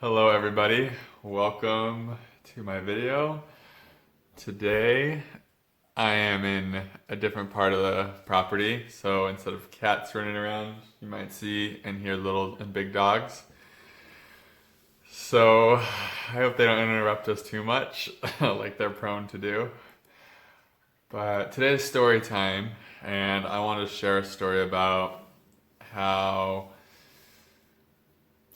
Hello everybody, welcome to my video. Today I am in a different part of the property, so instead of cats running around, you might see and hear little and big dogs. So I hope they don't interrupt us too much, like they're prone to do. But today's story time, and I want to share a story about how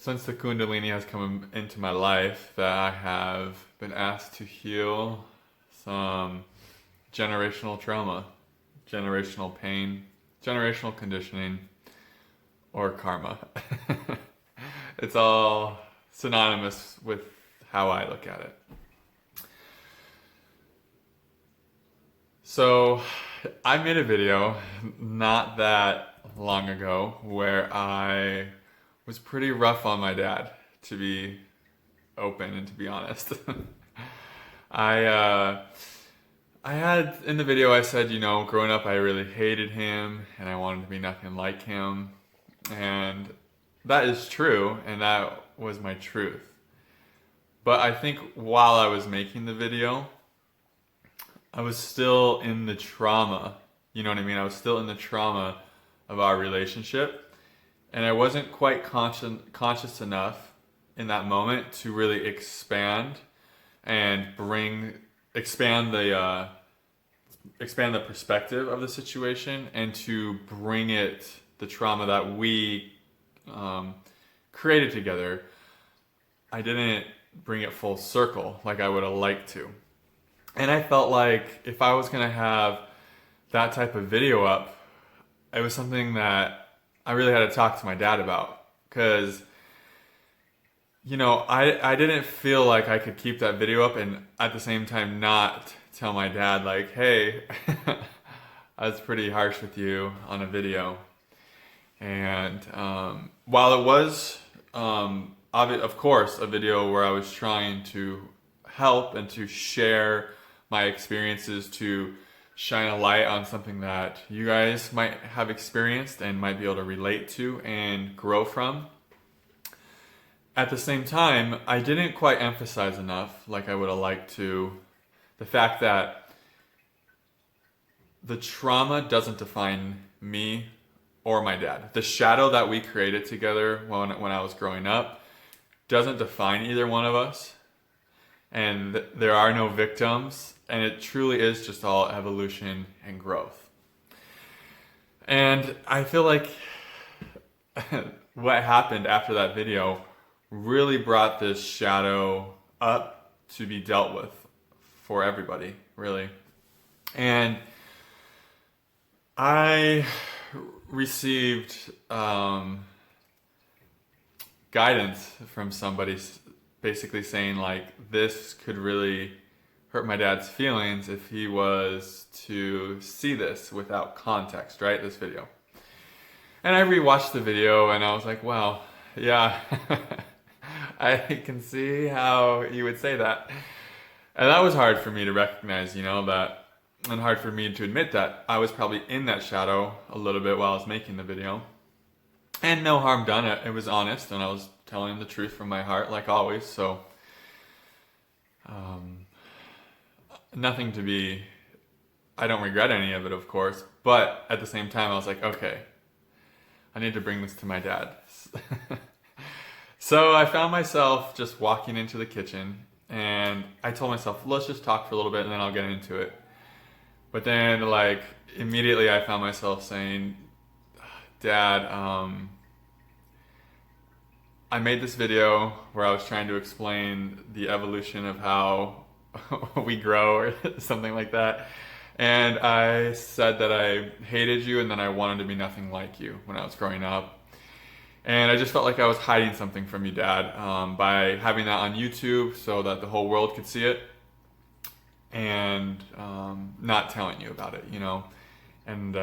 since the kundalini has come into my life that I have been asked to heal some generational trauma, generational pain, generational conditioning, or karma. It's all synonymous with how I look at it. So I made a video not that long ago where I was pretty rough on my dad, to be open and to be honest. I had, in the video I said, growing up I really hated him and I wanted to be nothing like him. And that is true, and that was my truth. But I think while I was making the video, I was still in the trauma, you know what I mean? I was still in the trauma of our relationship. And I wasn't quite conscious enough in that moment to really expand the perspective of the situation, and to bring the trauma that we created together. I didn't bring it full circle like I would have liked to. And I felt like if I was going to have that type of video up, it was something that I really had to talk to my dad about, because I didn't feel like I could keep that video up and at the same time not tell my dad, like, hey, I was pretty harsh with you on a video. And while it was of course a video where I was trying to help and to share my experiences, to shine a light on something that you guys might have experienced and might be able to relate to and grow from. At the same time, I didn't quite emphasize enough, like I would have liked to, the fact that the trauma doesn't define me or my dad. The shadow that we created together when I was growing up doesn't define either one of us. And there are no victims, and it truly is just all evolution and growth. And I feel like what happened after that video really brought this shadow up to be dealt with for everybody, really. And I received guidance from somebody basically saying, like, this could really hurt my dad's feelings if he was to see this without context, right? This video. And I rewatched the video and I was like, wow, yeah, I can see how you would say that. And that was hard for me to recognize, that, and hard for me to admit that I was probably in that shadow a little bit while I was making the video. And no harm done. It was honest, and I was telling the truth from my heart, like always. So, nothing to be, I don't regret any of it, of course. But at the same time, I was like, okay, I need to bring this to my dad. So I found myself just walking into the kitchen, and I told myself, let's just talk for a little bit and then I'll get into it. But then, like, immediately I found myself saying, Dad, I made this video where I was trying to explain the evolution of how we grow or something like that. And I said that I hated you and that I wanted to be nothing like you when I was growing up. And I just felt like I was hiding something from you, Dad, by having that on YouTube so that the whole world could see it, and not telling you about it, And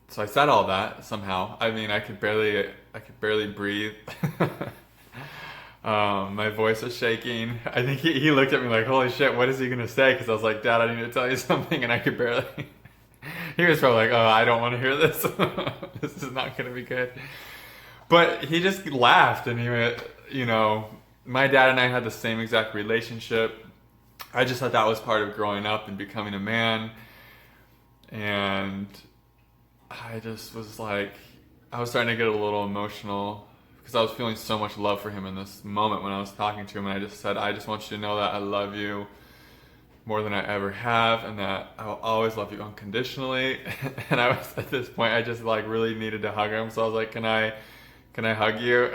so I said all that somehow. I mean, I could barely breathe. My voice was shaking. I think he looked at me like, holy shit, what is he gonna say? Because I was like, Dad, I need to tell you something, and I could barely. He was probably like, oh, I don't want to hear this. This is not gonna be good. But he just laughed, and you know, my dad and I had the same exact relationship. I just thought that was part of growing up and becoming a man. And I just was like, I was starting to get a little emotional because I was feeling so much love for him in this moment when I was talking to him. And I just said, I just want you to know that I love you more than I ever have, and that I will always love you unconditionally. And I was, at this point, I just like really needed to hug him. So I was like, can I hug you?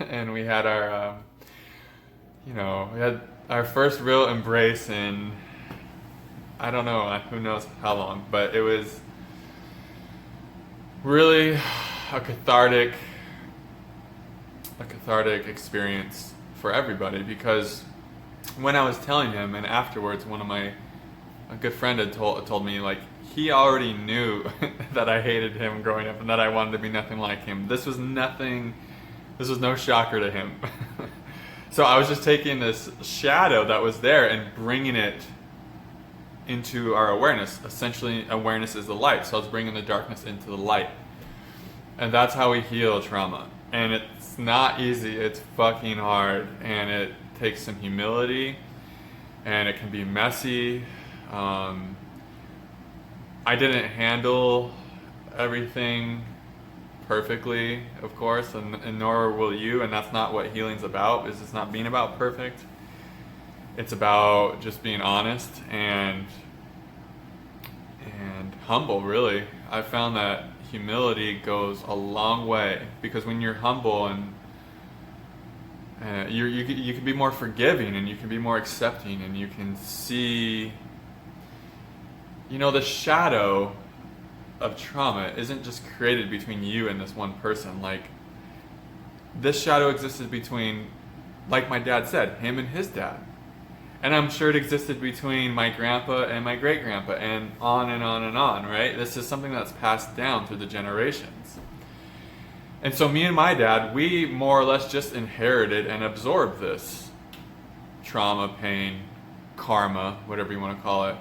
And we had our, we had our first real embrace in, I don't know, who knows how long, but it was really a cathartic experience for everybody, because when I was telling him, and afterwards, a good friend had told me, like, he already knew that I hated him growing up and that I wanted to be nothing like him. This was no shocker to him. So I was just taking this shadow that was there and bringing it into our awareness. Essentially, awareness is the light. So I was bringing the darkness into the light. And that's how we heal trauma. And it's not easy. It's fucking hard. And it takes some humility. And it can be messy. I didn't handle everything perfectly, of course, and nor will you. And that's not what healing's about. It's not being about perfect. It's about just being honest and humble, really. I found that humility goes a long way, because when you're humble and you can be more forgiving, and you can be more accepting, and you can see, the shadow of trauma isn't just created between you and this one person. Like, this shadow existed between, like my dad said, him and his dad. And I'm sure it existed between my grandpa and my great-grandpa, and on and on and on, right? This is something that's passed down through the generations. And so me and my dad, we more or less just inherited and absorbed this trauma, pain, karma, whatever you want to call it.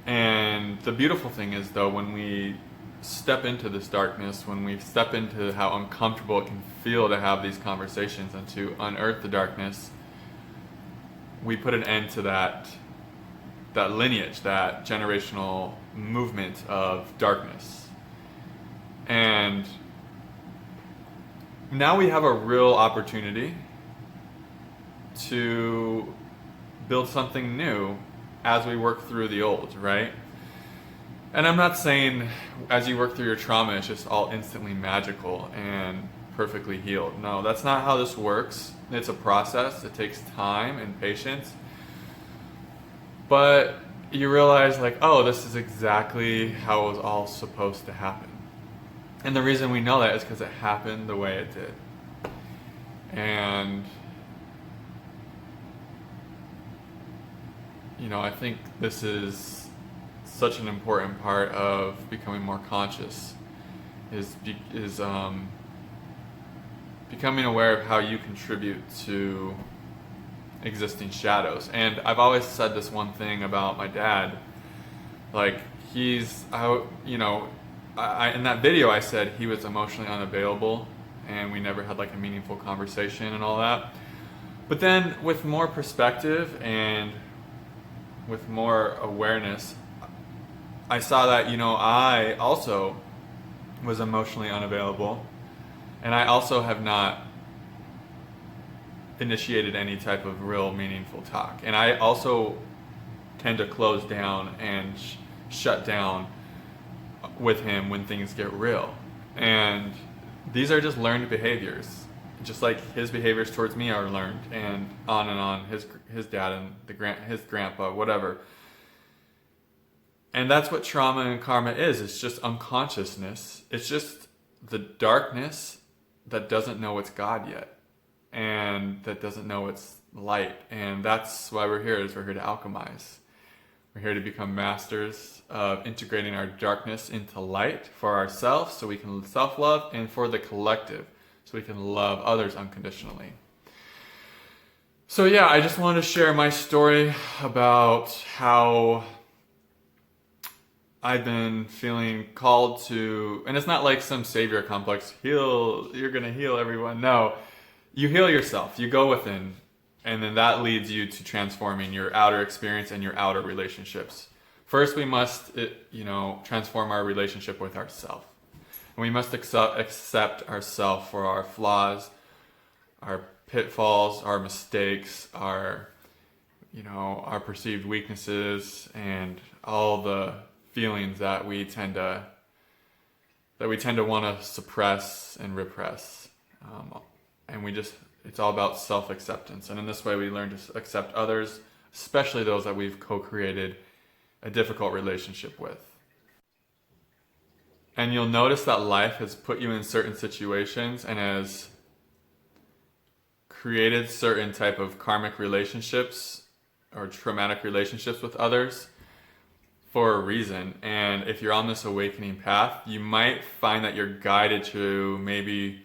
And the beautiful thing is, though, when we step into this darkness, when we step into how uncomfortable it can feel to have these conversations and to unearth the darkness, we put an end to that lineage, that generational movement of darkness. And now we have a real opportunity to build something new as we work through the old, right? And I'm not saying as you work through your trauma, it's just all instantly magical and perfectly healed. No, that's not how this works. It's a process. It takes time and patience. But you realize, like, oh, this is exactly how it was all supposed to happen. And the reason we know that is because it happened the way it did. And I think this is such an important part of becoming more conscious, is becoming aware of how you contribute to existing shadows. And I've always said this one thing about my dad, like, he's out, in that video I said he was emotionally unavailable and we never had like a meaningful conversation and all that. But then with more perspective and with more awareness, I saw that, I also was emotionally unavailable, and I also have not initiated any type of real meaningful talk. And I also tend to close down and shut down with him when things get real. And these are just learned behaviors. Just like his behaviors towards me are learned, and on, his dad and his grandpa, whatever. And that's what trauma and karma is. It's just unconsciousness. It's just the darkness that doesn't know it's God yet, and that doesn't know it's light. And that's why we're here, is we're here to alchemize. We're here to become masters of integrating our darkness into light for ourselves, so we can self-love, and for the collective, so we can love others unconditionally. So yeah, I just wanted to share my story about how I've been feeling called to, and it's not like some savior complex, you're gonna heal everyone. No, you heal yourself, you go within, and then that leads you to transforming your outer experience and your outer relationships. First, we must, transform our relationship with ourselves. And we must accept ourselves for our flaws, our pitfalls, our mistakes, our perceived weaknesses, and all the feelings that we tend to want to suppress and repress. It's all about self-acceptance. And in this way, we learn to accept others, especially those that we've co-created a difficult relationship with. And you'll notice that life has put you in certain situations and has created certain type of karmic relationships or traumatic relationships with others for a reason. And if you're on this awakening path, you might find that you're guided to maybe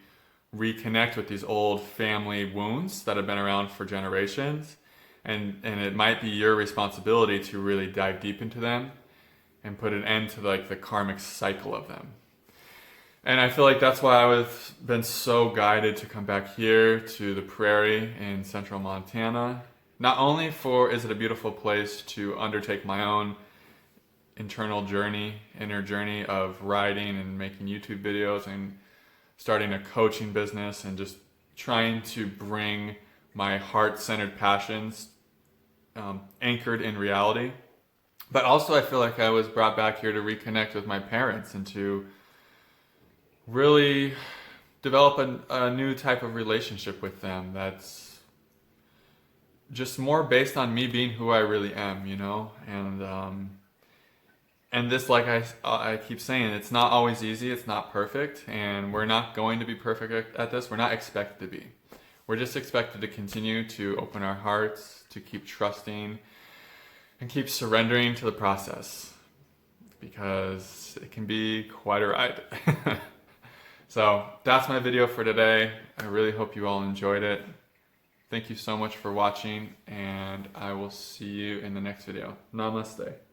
reconnect with these old family wounds that have been around for generations. And it might be your responsibility to really dive deep into them and put an end to like the karmic cycle of them. And I feel like that's why I've been so guided to come back here to the prairie in central Montana. Not only is it a beautiful place to undertake my own inner journey of writing and making YouTube videos and starting a coaching business and just trying to bring my heart-centered passions anchored in reality. But also I feel like I was brought back here to reconnect with my parents and to really develop a new type of relationship with them that's just more based on me being who I really am, and this, like I keep saying, it's not always easy, it's not perfect, and we're not going to be perfect at this. We're not expected to be. We're just expected to continue to open our hearts, to keep trusting, and keep surrendering to the process, because it can be quite a ride. So that's my video for today. I really hope you all enjoyed it. Thank you so much for watching, and I will see you in the next video. Namaste.